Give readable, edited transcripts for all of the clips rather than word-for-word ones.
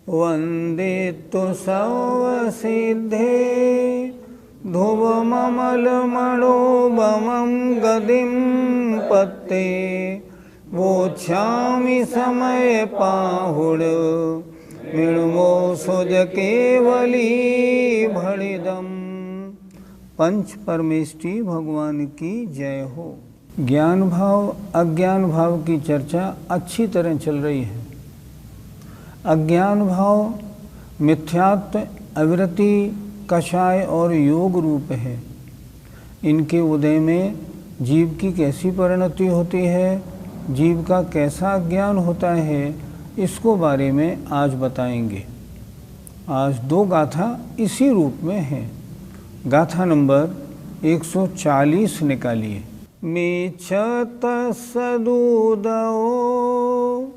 वन्दितु सर्वसिद्धे ध्रुवममलमणोभमं गदिं पत्ते वोच्छामि समय पाहुड मृण्मो सुज केवली भणिदम। पंच परमेष्टि भगवान की जय हो। ज्ञान भाव अज्ञान भाव की चर्चा अच्छी तरह चल रही है। अज्ञान भाव मिथ्यात्व, अविरति, कषाय और योग रूप है। इनके उदय में जीव की कैसी परिणति होती है, जीव का कैसा ज्ञान होता है, इसको बारे में आज बताएंगे। आज दो गाथा इसी रूप में है। गाथा नंबर 140 निकालिए। मीच्छतस्य दूदो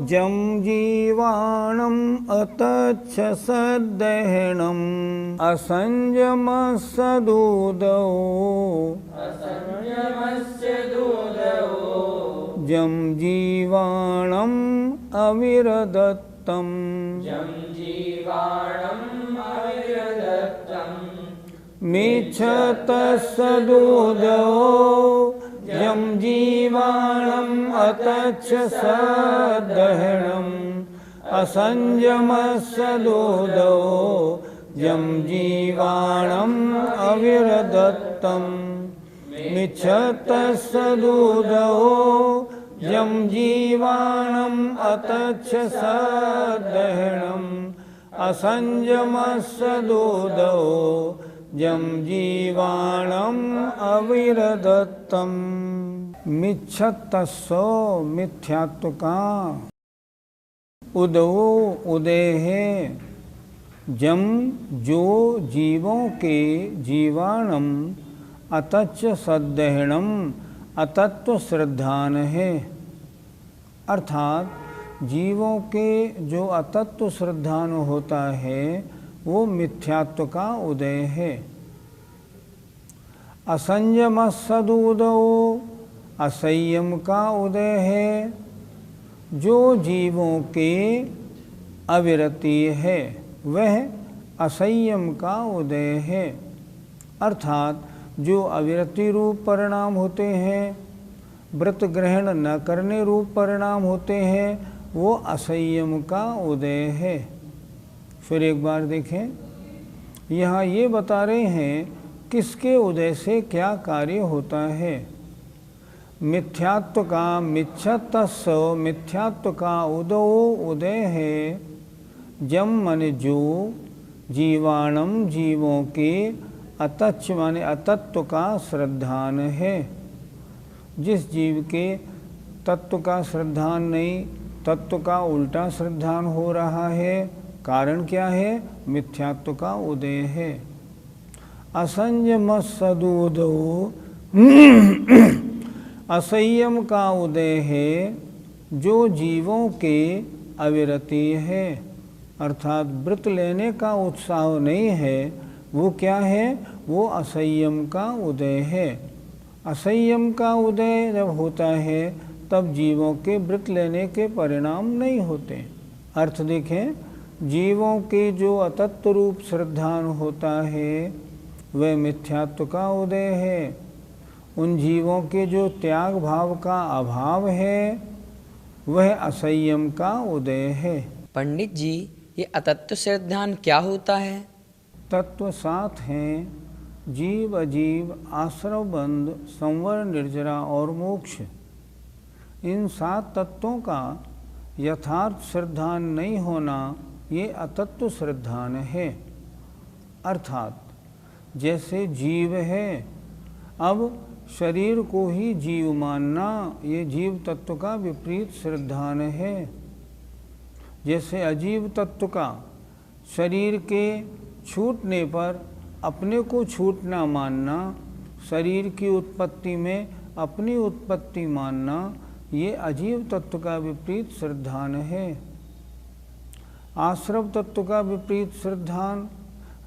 जम जीवाणम् अतच्छसद्दहनम् असंयमस्य दूदो जम जीवाणम् अविरदत्तम् मीच्छतस्य दूदो यं जीवाणम् अतच्छसद्दहनम् असंयमस्य दूदो यं जीवाणम् अविरदत्तम् मीच्छतस्य दूदो यं जीवाणम् अतच्छसद्दहनम् असंयमस्य दूदो जम जीवाणम् अविरदत्तम्। मिच्छतस्सो मिथ्यात्व का उदो उदय है। जम जो जीवों के जीवाणम अतच्च सद्दहनम अतत्व श्रद्धान है। अर्थात जीवों के जो अतत्व श्रद्धान होता है वो मिथ्यात्व का उदय है। असंयमस्सदूदो असंयम का उदय है। जो जीवों के अविरति है वह असंयम का उदय है। अर्थात जो अविरति रूप परिणाम होते हैं, व्रत ग्रहण न करने रूप परिणाम होते हैं, वो असंयम का उदय है। फिर एक बार देखें, यहाँ ये बता रहे हैं किसके उदय से क्या कार्य होता है। मिथ्यात्व का मिच्छतस्स मिथ्यात्व का उदो उदय है। जम मन जो जीवाणम जीवों के अतच्च माने अतत्व का श्रद्धान है। जिस जीव के तत्व का श्रद्धान नहीं, तत्व का उल्टा श्रद्धान हो रहा है, कारण क्या है? मिथ्यात्व का उदय है। असंयमस्सदूदो असंयम का उदय है। जो जीवों के अविरति है, अर्थात व्रत लेने का उत्साह नहीं है, वो क्या है? वो असंयम का उदय है। असंयम का उदय जब होता है तब जीवों के व्रत लेने के परिणाम नहीं होते। अर्थ देखें, जीवों के जो अतत्व रूप श्रद्धान होता है वह मिथ्यात्व का उदय है। उन जीवों के जो त्याग भाव का अभाव है वह असंयम का उदय है। पंडित जी, ये अतत्व श्रद्धान क्या होता है? तत्व 7 हैं: जीव, अजीव, आश्रव बंध, संवर, निर्जरा और मोक्ष। इन 7 तत्वों का यथार्थ श्रद्धान नहीं होना ये अतत्व श्रद्धान है। अर्थात जैसे जीव है, अब शरीर को ही जीव मानना ये जीव तत्व का विपरीत श्रद्धान है। जैसे अजीव तत्व का शरीर के छूटने पर अपने को छूटना मानना, शरीर की उत्पत्ति में अपनी उत्पत्ति मानना, ये अजीव तत्व का विपरीत श्रद्धान है। आश्रव तत्व का विपरीत श्रद्धान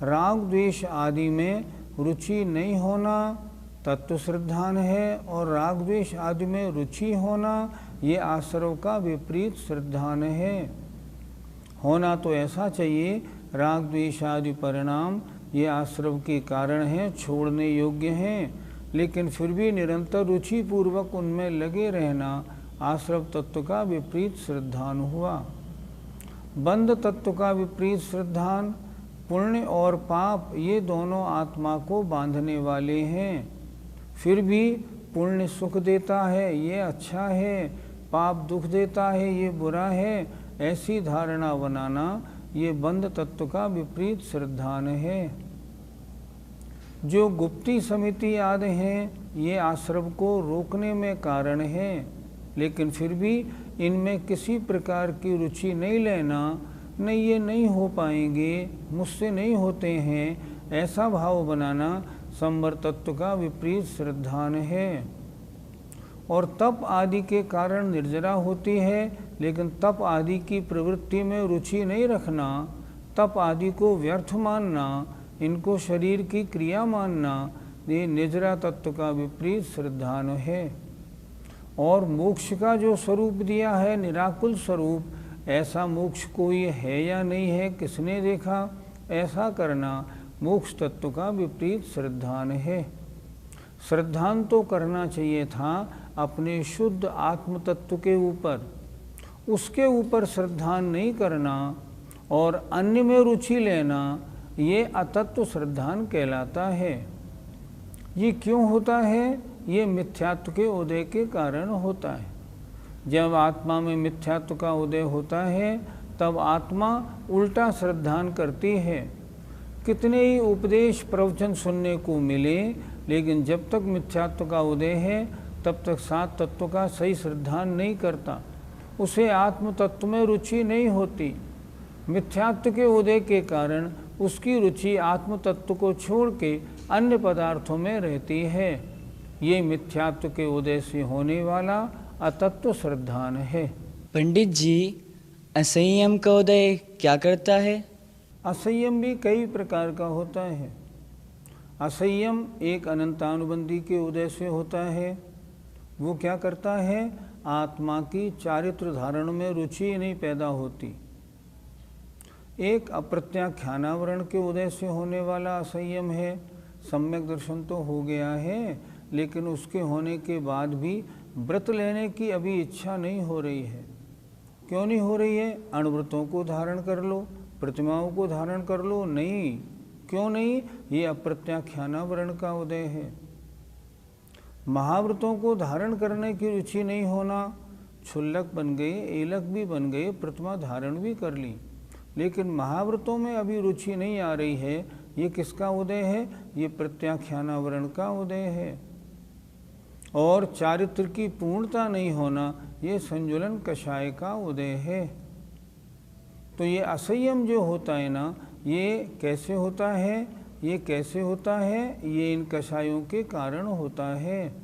राग द्वेष आदि में रुचि नहीं होना तत्व श्रद्धान है, और राग द्वेष आदि में रुचि होना ये आश्रव का विपरीत श्रद्धान है। होना तो ऐसा चाहिए, राग द्वेष आदि परिणाम ये आश्रव के कारण हैं, छोड़ने योग्य हैं, लेकिन फिर भी निरंतर रुचि पूर्वक उनमें लगे रहना आश्रव तत्व का विपरीत श्रद्धान हुआ। बंध तत्व का विपरीत श्रद्धान, पुण्य और पाप ये दोनों आत्मा को बांधने वाले हैं। फिर भी पुण्य सुख देता है, ये अच्छा है, पाप दुख देता है, ये बुरा है, ऐसी धारणा बनाना ये बंध तत्व का विपरीत श्रद्धान है। जो गुप्ती समिति आदि हैं ये आश्रव को रोकने में कारण है, लेकिन फिर भी इनमें किसी प्रकार की रुचि नहीं लेना, नहीं ये नहीं हो पाएंगे, मुझसे नहीं होते हैं, ऐसा भाव बनाना संवर तत्व का विपरीत श्रद्धान है। और तप आदि के कारण निर्जरा होती है, लेकिन तप आदि की प्रवृत्ति में रुचि नहीं रखना, तप आदि को व्यर्थ मानना, इनको शरीर की क्रिया मानना, ये निर्जरा तत्व का विपरीत श्रद्धान है। और मोक्ष का जो स्वरूप दिया है निराकुल स्वरूप, ऐसा मोक्ष कोई है या नहीं है, किसने देखा, ऐसा करना मोक्ष तत्व का विपरीत श्रद्धान है। श्रद्धान तो करना चाहिए था अपने शुद्ध आत्म तत्व के ऊपर, उसके ऊपर श्रद्धान नहीं करना और अन्य में रुचि लेना, ये अतत्व श्रद्धान कहलाता है। ये क्यों होता है? ये मिथ्यात्व के उदय के कारण होता है। जब आत्मा में मिथ्यात्व का उदय होता है तब आत्मा उल्टा श्रद्धान करती है। कितने ही उपदेश प्रवचन सुनने को मिले, लेकिन जब तक मिथ्यात्व का उदय है तब तक सात तत्व का सही श्रद्धान नहीं करता, उसे आत्म तत्व में रुचि नहीं होती। मिथ्यात्व के उदय के कारण उसकी रुचि आत्म तत्व को छोड़ के अन्य पदार्थों में रहती है। ये मिथ्यात्व के उदय से होने वाला अतत्व श्रद्धान है। पंडित जी, असंयम का उदय क्या करता है? असंयम भी कई प्रकार का होता है। असंयम एक अनंतानुबंधी के उदय से होता है। वो क्या करता है? आत्मा की चारित्र धारण में रुचि नहीं पैदा होती। एक अप्रत्याख्यानावरण के उदय से होने वाला असंयम है। सम्यक दर्शन तो हो गया है, लेकिन उसके होने के बाद भी व्रत लेने की अभी इच्छा नहीं हो रही है। क्यों नहीं हो रही है? अणुव्रतों को धारण कर लो, प्रतिमाओं को धारण कर लो, नहीं। क्यों नहीं? ये अप्रत्याख्यानावरण का उदय है। महाव्रतों को धारण करने की रुचि नहीं होना, क्षुल्लक बन गए, एलक भी बन गए, प्रतिमा धारण भी कर ली, लेकिन महाव्रतों में अभी रुचि नहीं आ रही है। ये किसका उदय है? ये प्रत्याख्यानावरण का उदय है। और चारित्र की पूर्णता नहीं होना, ये संजुलन कषाय का उदय है। तो ये असंयम जो होता है ना, ये कैसे होता है? ये कैसे होता है? ये इन कषायों के कारण होता है।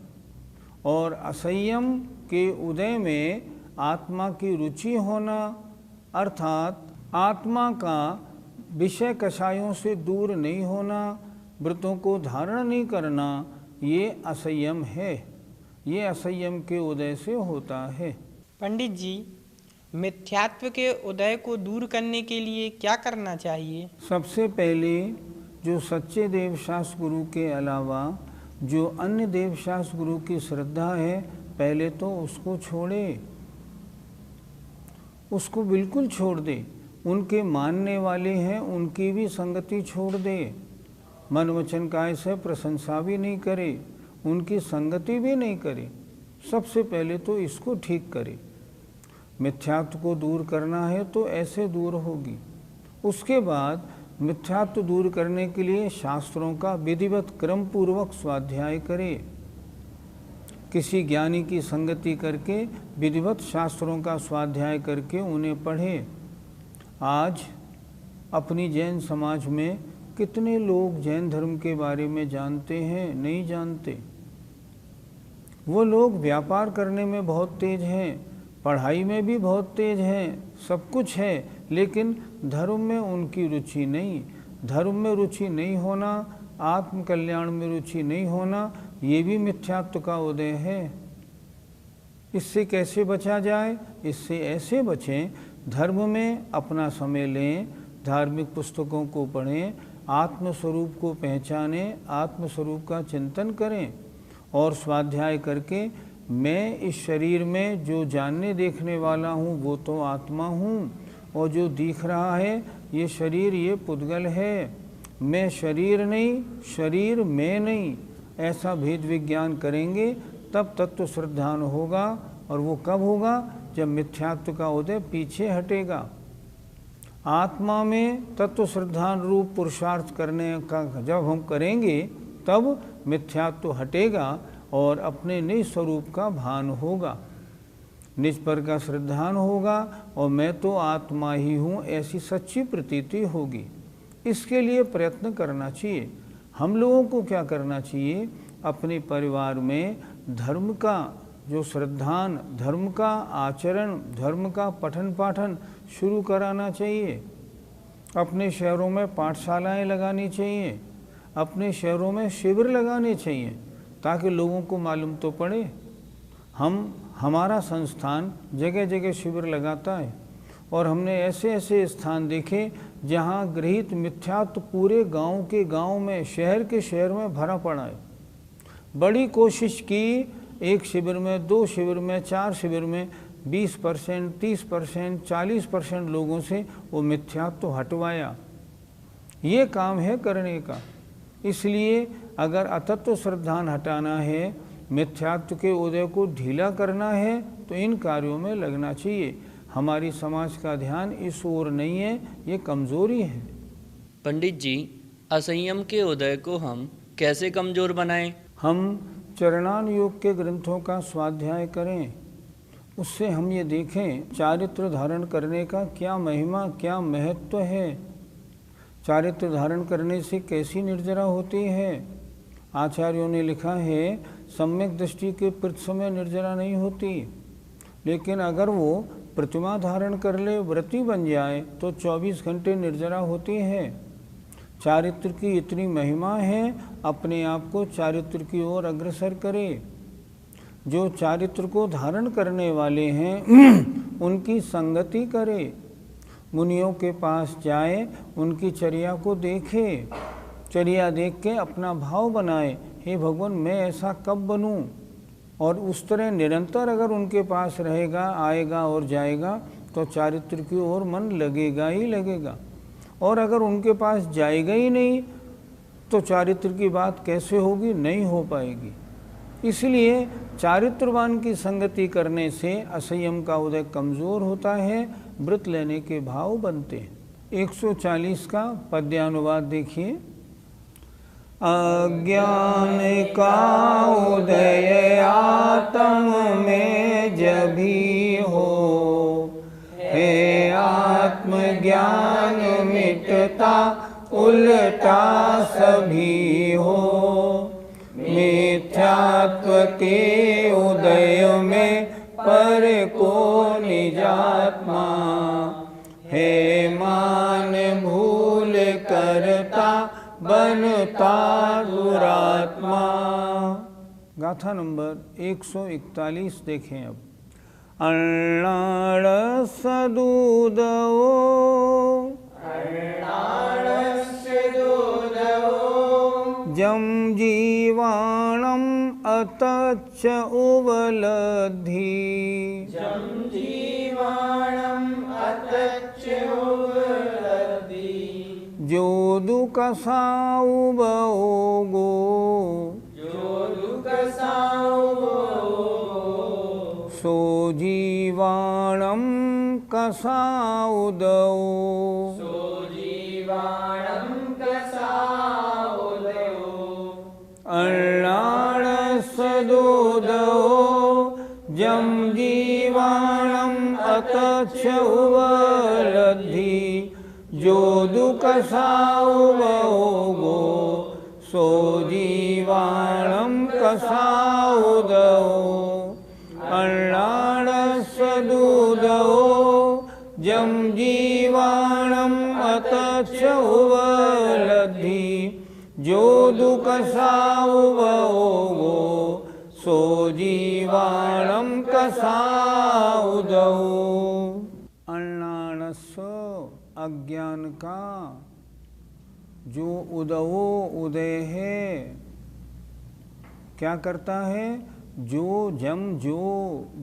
और असंयम के उदय में आत्मा की रुचि होना, अर्थात आत्मा का विषय कषायों से दूर नहीं होना, व्रतों को धारण नहीं करना, ये असंयम है। ये असंयम के उदय से होता है। पंडित जी, मिथ्यात्व के उदय को दूर करने के लिए क्या करना चाहिए? सबसे पहले जो सच्चे देवशास्त्र गुरु के अलावा जो अन्य देवशास्त्र गुरु की श्रद्धा है, पहले तो उसको छोड़े, उसको बिल्कुल छोड़ दे। उनके मानने वाले हैं उनकी भी संगति छोड़ दे, मन वचन काय से प्रशंसा भी नहीं करे, उनकी संगति भी नहीं करे। सबसे पहले तो इसको ठीक करे। मिथ्यात्व को दूर करना है तो ऐसे दूर होगी। उसके बाद मिथ्यात्व दूर करने के लिए शास्त्रों का विधिवत क्रम पूर्वक स्वाध्याय करे। किसी ज्ञानी की संगति करके विधिवत शास्त्रों का स्वाध्याय करके उन्हें पढ़े। आज अपनी जैन समाज में कितने लोग जैन धर्म के बारे में जानते हैं? नहीं जानते। वो लोग व्यापार करने में बहुत तेज हैं, पढ़ाई में भी बहुत तेज हैं, सब कुछ है, लेकिन धर्म में उनकी रुचि नहीं। धर्म में रुचि नहीं होना, आत्म कल्याण में रुचि नहीं होना, ये भी मिथ्यात्व का उदय है। इससे कैसे बचा जाए? इससे ऐसे बचें, धर्म में अपना समय लें, धार्मिक पुस्तकों को पढ़ें, आत्मस्वरूप को पहचानें, आत्मस्वरूप का चिंतन करें और स्वाध्याय करके मैं इस शरीर में जो जानने देखने वाला हूँ वो तो आत्मा हूँ, और जो दिख रहा है ये शरीर, ये पुद्गल है, मैं शरीर नहीं, शरीर मैं नहीं, ऐसा भेद विज्ञान करेंगे तब तत्व श्रद्धान होगा। और वो कब होगा? जब मिथ्यात्व का उदय पीछे हटेगा। आत्मा में तत्व श्रद्धान रूप पुरुषार्थ करने का जब हम करेंगे तब मिथ्यात्व हटेगा और अपने निज स्वरूप का भान होगा, निज पर का श्रद्धान होगा और मैं तो आत्मा ही हूँ, ऐसी सच्ची प्रतीति होगी। इसके लिए प्रयत्न करना चाहिए। हम लोगों को क्या करना चाहिए? अपने परिवार में धर्म का जो श्रद्धान, धर्म का आचरण, धर्म का पठन पाठन शुरू कराना चाहिए। अपने शहरों में पाठशालाएं लगानी चाहिए, अपने शहरों में शिविर लगाने चाहिए ताकि लोगों को मालूम तो पड़े। हमारा संस्थान जगह जगह शिविर लगाता है और हमने ऐसे ऐसे स्थान देखे जहाँ गृहीत मिथ्यात्व पूरे गांव के गांव में, शहर के शहर में भरा पड़ा है। बड़ी कोशिश की, एक शिविर में, 2 शिविर में, 4 शिविर में 20%, 30%, 40% लोगों से वो मिथ्यात्व हटवाया। ये काम है करने का। इसलिए अगर अतत्व श्रद्धान हटाना है, मिथ्यात्व के उदय को ढीला करना है तो इन कार्यों में लगना चाहिए। हमारी समाज का ध्यान इस ओर नहीं है, ये कमजोरी है। पंडित जी, असंयम के उदय को हम कैसे कमजोर बनाएं? हम चरणान योग के ग्रंथों का स्वाध्याय करें, उससे हम ये देखें चारित्र धारण करने का क्या महिमा, क्या महत्व है। चारित्र धारण करने से कैसी निर्जरा होती है। आचार्यों ने लिखा है सम्यक दृष्टि के समय निर्जरा नहीं होती, लेकिन अगर वो प्रतिमा धारण कर ले, व्रती बन जाए तो 24 घंटे निर्जरा होती है। चारित्र की इतनी महिमा है, अपने आप को चारित्र की ओर अग्रसर करे। जो चारित्र को धारण करने वाले हैं उनकी संगति करे, मुनियों के पास जाए, उनकी चर्या को देखे, चर्या देख के अपना भाव बनाए, हे भगवान मैं ऐसा कब बनूं। और उस तरह निरंतर अगर उनके पास रहेगा, आएगा और जाएगा तो चारित्र की ओर मन लगेगा ही लगेगा। और अगर उनके पास जाएगा ही नहीं तो चारित्र की बात कैसे होगी? नहीं हो पाएगी। इसलिए चारित्रवान की संगति करने से असंयम का उदय कमज़ोर होता है, व्रत लेने के भाव बनते हैं। 140 का पद्यानुवाद देखिए। अज्ञान का उदय आत्म में जभी हो, हे आत्मज्ञान मिटता उल्टा सभी हो। मिथ्यात्व के उदय में पर को निजात्मा, हे मान भूल करता बनता दुरात्मा। गाथा नंबर 141 देखें अब। अण्णाळस्य दूधवो, जम जीवाणम अतच्च उवलद्धि, जो दुख साउबओगो, सो जीवाणम कसाउदो। अण्णाळस्य दूधवो, जम जीवाणम अतच्च उवलद्धि, जो दुख साउबओगो, सो जीवाणम कसाउदो। अण्णाळस्य दूधवो, जम जीवाणम अतच्च उवलद्धि, जो दुख साउबओगो, सो जीवाणम जीवाणम कसाउदौ। अण्णाणस्व अज्ञान का जो उदवो उदय है, क्या करता है? जो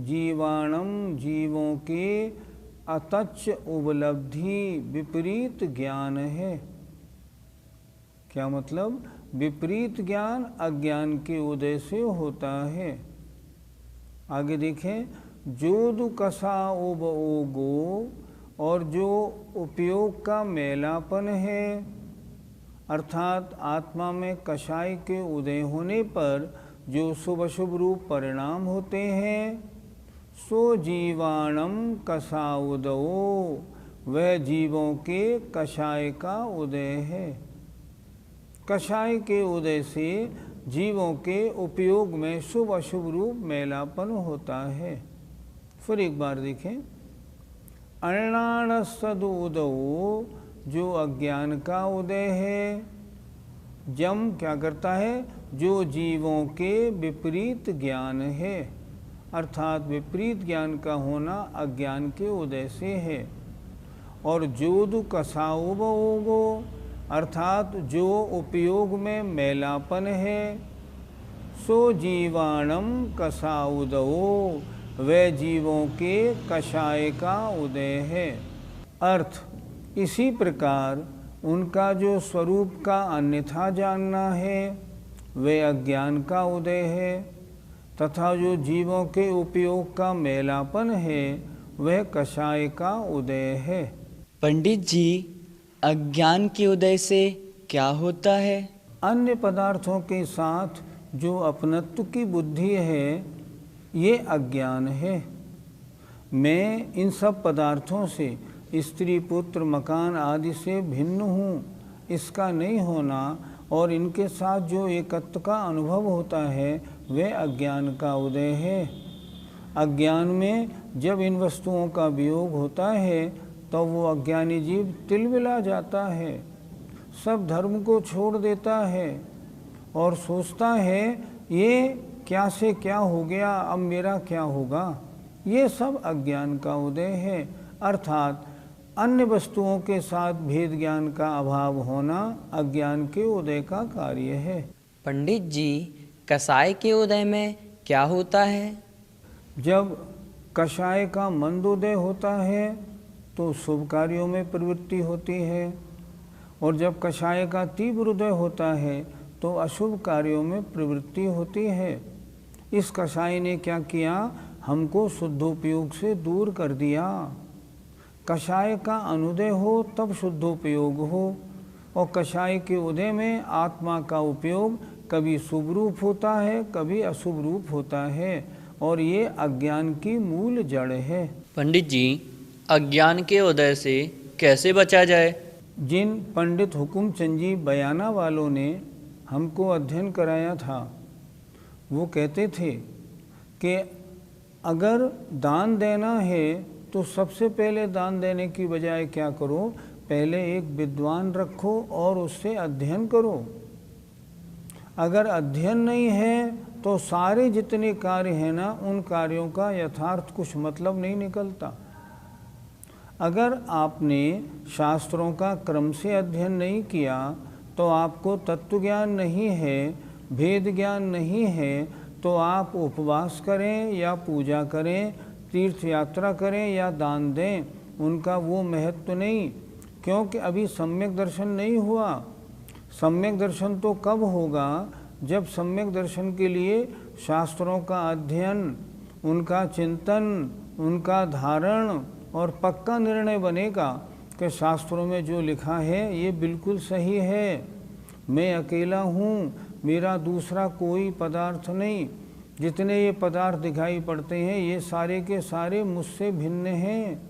जीवाणम जीवों के अतच उपलब्धि विपरीत ज्ञान है। क्या मतलब? विपरीत ज्ञान अज्ञान के उदय से होता है। आगे देखें, जोदु कसा उब ओगो, और जो उपयोग का मैलापन है, अर्थात आत्मा में कषाय के उदय होने पर जो शुभ अशुभ रूप परिणाम होते हैं, सो जीवाणम कसाउदो, वह जीवों के कषाय का उदय है। कषाय के उदय से जीवों के उपयोग में शुभ अशुभ रूप मैलापन होता है। फिर एक बार देखें, अण्णाण सदुदो, जो अज्ञान का उदय है, जम क्या करता है? जो जीवों के विपरीत ज्ञान है, अर्थात विपरीत ज्ञान का होना अज्ञान के उदय से है। और जोदु कसाउबोगो, अर्थात जो उपयोग में मैलापन है, सो जीवाणम कसाउदो, वह जीवों के कषाय का उदय है। अर्थ, इसी प्रकार उनका जो स्वरूप का अन्यथा जानना है, वह अज्ञान का उदय है, तथा जो जीवों के उपयोग का मैलापन है, वह कषाय का उदय है। पंडित जी, अज्ञान के उदय से क्या होता है? अन्य पदार्थों के साथ जो अपनत्व की बुद्धि है, ये अज्ञान है। मैं इन सब पदार्थों से, स्त्री पुत्र मकान आदि से भिन्न हूँ, इसका नहीं होना और इनके साथ जो एकत्व का अनुभव होता है, वह अज्ञान का उदय है। अज्ञान में जब इन वस्तुओं का वियोग होता है, तो वो अज्ञानी जीव तिलमिला जाता है, सब धर्म को छोड़ देता है और सोचता है ये क्या से क्या हो गया, अब मेरा क्या होगा। ये सब अज्ञान का उदय है, अर्थात अन्य वस्तुओं के साथ भेद ज्ञान का अभाव होना अज्ञान के उदय का कार्य है। पंडित जी, कसाय के उदय में क्या होता है? जब कषाय का मंदोदय होता है तो शुभ कार्यों में प्रवृत्ति होती है, और जब कषाय का तीव्र उदय होता है तो अशुभ कार्यों में प्रवृत्ति होती है। इस कषाय ने क्या किया? हमको शुद्धोपयोग से दूर कर दिया। कषाय का अनुदय हो तब शुद्धोपयोग हो, और कषाय के उदय में आत्मा का उपयोग कभी शुभ रूप होता है, कभी अशुभ रूप होता है, और ये अज्ञान की मूल जड़ है। पंडित जी, अज्ञान के उदय से कैसे बचा जाए? जिन पंडित हुकुमचंद जी बयाना वालों ने हमको अध्ययन कराया था, वो कहते थे कि अगर दान देना है तो सबसे पहले दान देने की बजाय क्या करो? पहले एक विद्वान रखो और उससे अध्ययन करो। अगर अध्ययन नहीं है तो सारे जितने कार्य हैं ना, उन कार्यों का यथार्थ कुछ मतलब नहीं निकलता। अगर आपने शास्त्रों का क्रम से अध्ययन नहीं किया, तो आपको तत्व ज्ञान नहीं है, भेद ज्ञान नहीं है, तो आप उपवास करें या पूजा करें, तीर्थ यात्रा करें या दान दें, उनका वो महत्व नहीं, क्योंकि अभी सम्यक दर्शन नहीं हुआ। सम्यक दर्शन तो कब होगा? जब सम्यक दर्शन के लिए शास्त्रों का अध्ययन, उनका चिंतन, उनका धारण और पक्का निर्णय बनेगा कि शास्त्रों में जो लिखा है ये बिल्कुल सही है, मैं अकेला हूँ, मेरा दूसरा कोई पदार्थ नहीं, जितने ये पदार्थ दिखाई पड़ते हैं ये सारे के सारे मुझसे भिन्न हैं,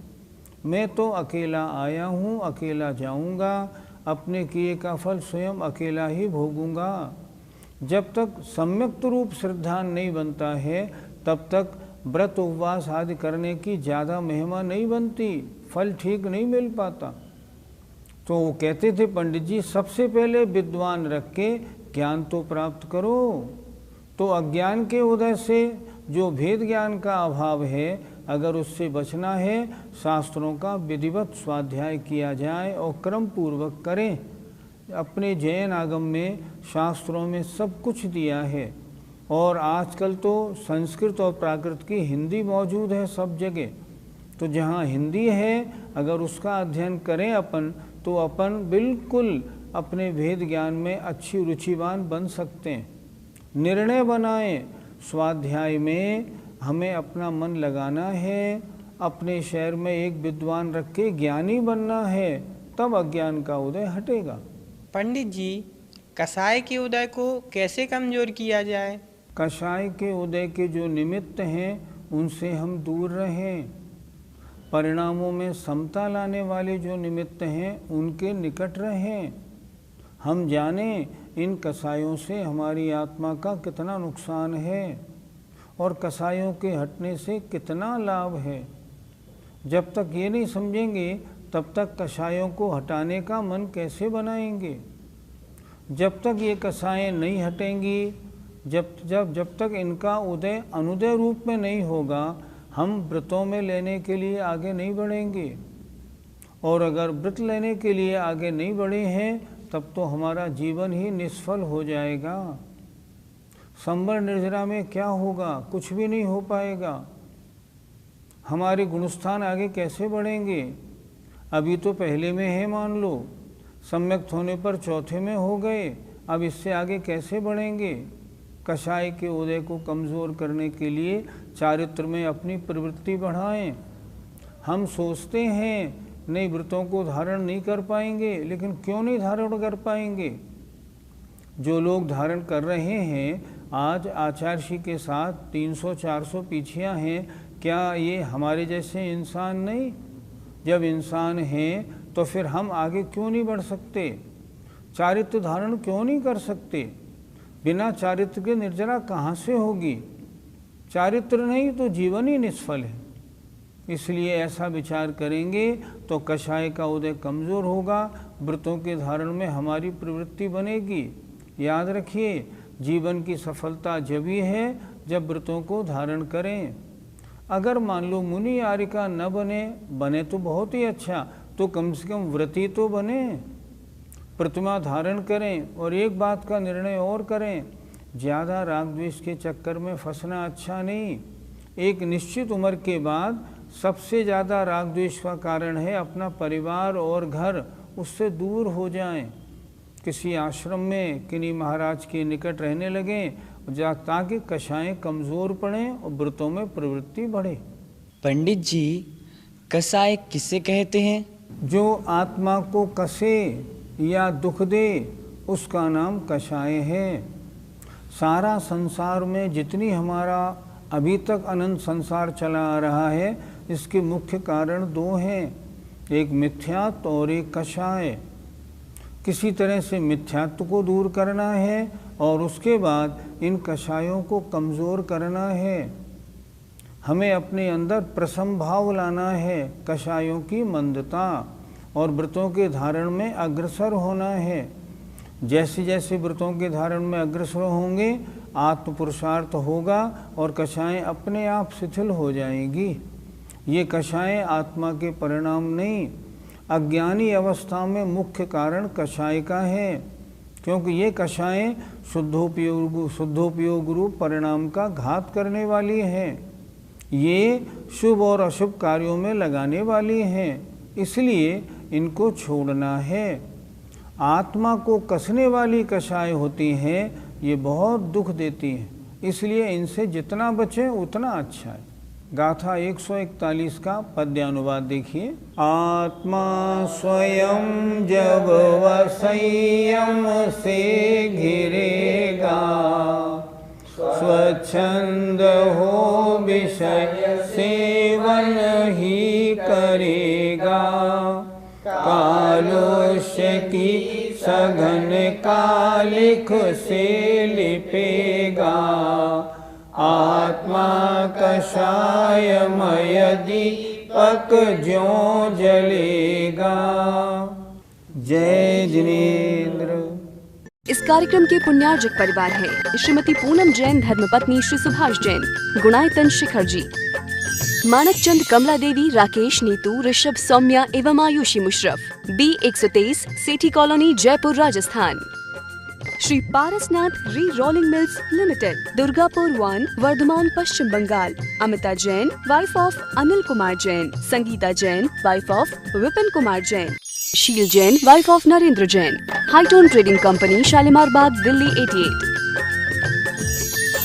मैं तो अकेला आया हूँ, अकेला जाऊँगा, अपने किए का फल स्वयं अकेला ही भोगूंगा। जब तक सम्यक्त रूप श्रद्धा नहीं बनता है, तब तक व्रत उपवास आदि करने की ज़्यादा महिमा नहीं बनती, फल ठीक नहीं मिल पाता। तो वो कहते थे पंडित जी, सबसे पहले विद्वान रख के ज्ञान तो प्राप्त करो। तो अज्ञान के उदय से जो भेद ज्ञान का अभाव है, अगर उससे बचना है, शास्त्रों का विधिवत स्वाध्याय किया जाए और क्रम पूर्वक करें। अपने जैन आगम में शास्त्रों में सब कुछ दिया है, और आजकल तो संस्कृत और प्राकृत की हिंदी मौजूद है सब जगह। तो जहाँ हिंदी है, अगर उसका अध्ययन करें अपन, तो अपन बिल्कुल अपने भेद ज्ञान में अच्छी रुचिवान बन सकते हैं। निर्णय बनाएं, स्वाध्याय में हमें अपना मन लगाना है, अपने शहर में एक विद्वान रख के ज्ञानी बनना है, तब अज्ञान का उदय हटेगा। पंडित जी, कसाय के उदय को कैसे कमजोर किया जाए? कषाय के उदय के जो निमित्त हैं उनसे हम दूर रहें। परिणामों में समता लाने वाले जो निमित्त हैं उनके निकट रहें। हम जानें इन कसायों से हमारी आत्मा का कितना नुकसान है और कसायों के हटने से कितना लाभ है। जब तक ये नहीं समझेंगे, तब तक कसायों को हटाने का मन कैसे बनाएंगे। जब तक ये कसाएं नहीं हटेंगी, जब तक इनका उदय अनुदय रूप में नहीं होगा, हम व्रतों में लेने के लिए आगे नहीं बढ़ेंगे। और अगर व्रत लेने के लिए आगे नहीं बढ़े हैं, तब तो हमारा जीवन ही निष्फल हो जाएगा। संवर निर्जरा में क्या होगा? कुछ भी नहीं हो पाएगा। हमारे गुणस्थान आगे कैसे बढ़ेंगे? अभी तो पहले में है, मान लो, सम्यक्त होने पर चौथे में हो गए, अब इससे आगे कैसे बढ़ेंगे? कषाय के उदय को कमज़ोर करने के लिए चारित्र में अपनी प्रवृत्ति बढ़ाएं। हम सोचते हैं नहीं, व्रतों को धारण नहीं कर पाएंगे, लेकिन क्यों नहीं धारण कर पाएंगे? जो लोग धारण कर रहे हैं आज आचार्य के साथ 300-400 पीछियाँ हैं, क्या ये हमारे जैसे इंसान नहीं? जब इंसान हैं तो फिर हम आगे क्यों नहीं बढ़ सकते? चारित्र धारण क्यों नहीं कर सकते? बिना चारित्र के निर्जरा कहाँ से होगी? चारित्र नहीं तो जीवन ही निष्फल है। इसलिए ऐसा विचार करेंगे तो कषाय का उदय कमज़ोर होगा, व्रतों के धारण में हमारी प्रवृत्ति बनेगी। याद रखिए, जीवन की सफलता जब ही है जब व्रतों को धारण करें। अगर मान लो मुनि आर्यिका न बने तो बहुत ही अच्छा, तो कम से कम व्रती तो बने, प्रतिमा धारण करें। और एक बात का निर्णय और करें, ज़्यादा राग द्वेष के चक्कर में फंसना अच्छा नहीं। एक निश्चित उम्र के बाद सबसे ज़्यादा राग द्वेष का कारण है अपना परिवार और घर, उससे दूर हो जाएं। किसी आश्रम में किन्हीं महाराज के निकट रहने लगें ताकि कषायें कमज़ोर पड़ें और व्रतों में प्रवृत्ति बढ़े। पंडित जी, कसाय किसे कहते हैं? जो आत्मा को कसे या दुख दे, उसका नाम कषाय है। सारा संसार में जितनी हमारा अभी तक अनंत संसार चला आ रहा है, इसके मुख्य कारण दो हैं, एक मिथ्यात्व और एक कषाय। किसी तरह से मिथ्यात्व को दूर करना है और उसके बाद इन कषायों को कमज़ोर करना है। हमें अपने अंदर प्रसंभाव लाना है, कषायों की मंदता, और व्रतों के धारण में अग्रसर होना है। जैसे जैसे व्रतों के धारण में अग्रसर होंगे, आत्म पुरुषार्थ होगा और कषायें अपने आप शिथिल हो जाएंगी। ये कषायें आत्मा के परिणाम नहीं, अज्ञानी अवस्था में मुख्य कारण कषाय का है, क्योंकि ये कषायें शुद्धोपयोग रूप परिणाम का घात करने वाली हैं। ये शुभ और अशुभ कार्यों में लगाने वाली हैं, इसलिए इनको छोड़ना है। आत्मा को कसने वाली कषाय होती हैं, ये बहुत दुख देती हैं, इसलिए इनसे जितना बचें उतना अच्छा है। गाथा 141 का पद्यानुवाद देखिए। आत्मा स्वयं जब संयम से घिरेगा, स्वच्छंद हो विषय सेवन ही करेगा, कालुष्य की सघन कालिख से लिपेगा, आत्मा कषायमय दीपक ज्यों जलेगा। जय जिनेन्द्र। इस कार्यक्रम के पुण्यार्जक परिवार हैं श्रीमती पूनम जैन, धर्मपत्नी श्री सुभाष जैन, गुणायतन शिखर जी, मानक चंद, कमला देवी, राकेश, नीतू, ऋषभ, सौम्या एवं Ayushi Musharraf, B123, Sethi colony, Jaipur, Rajasthan. Shri Parasnath re rolling mills limited, Durgapur 1, Bardhaman, Paschim Bangal. Amita Jain, wife of Anil Kumar Jain, Sangeeta Jain, wife of Vipin Kumar Jain, Sheel Jain, wife of Narendra Jain. Hightone trading company, Shalimar Bagh, Delhi 88।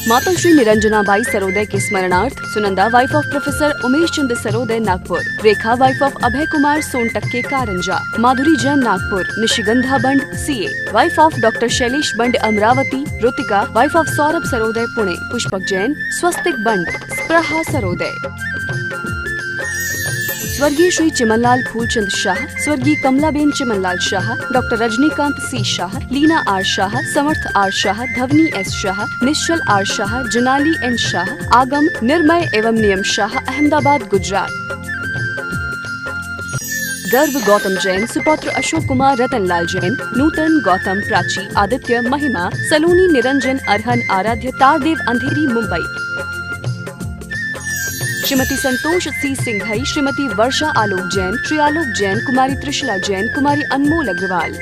माता श्री निरंजना बाई सरोदय के स्मरणार्थ Sunanda, wife of professor Umesh Chandra Sarodaya, Nagpur. Rekha, wife of Abhay Kumar Sontakke, Karanja. Madhuri Jain, Nagpur. Nishigandha Band, CA, wife of doctor Shailesh Band, Amravati. Rutika, wife of Saurabh Sarodaya, Pune. Pushpak Jain, Swastik Band, Spraha Sarodaya. स्वर्गीय श्री चिमनलाल फूलचंद शाह, स्वर्गीय Kamlaben Chimanlal Shah, doctor Rajnikant C Shah, Leena R Shah, Samarth R Shah, Dhvani S Shah, Nishchal R Shah, Janali N Shah, Aagam, Nirmay एवं नियम शाह, अहमदाबाद, गुजरात। गर्भ गौतम जैन, सुपौत्र अशोक कुमार, रतनलाल जैन, नूतन, गौतम, प्राची, आदित्य, महिमा, सलोनी, निरंजन, अरहन, आराध्य, तारदेव, अंधेरी, मुंबई। श्रीमती संतोष C सिंघई, श्रीमती वर्षा आलोक जैन, श्री आलोक जैन, कुमारी त्रिशला जैन, कुमारी अनमोल अग्रवाल।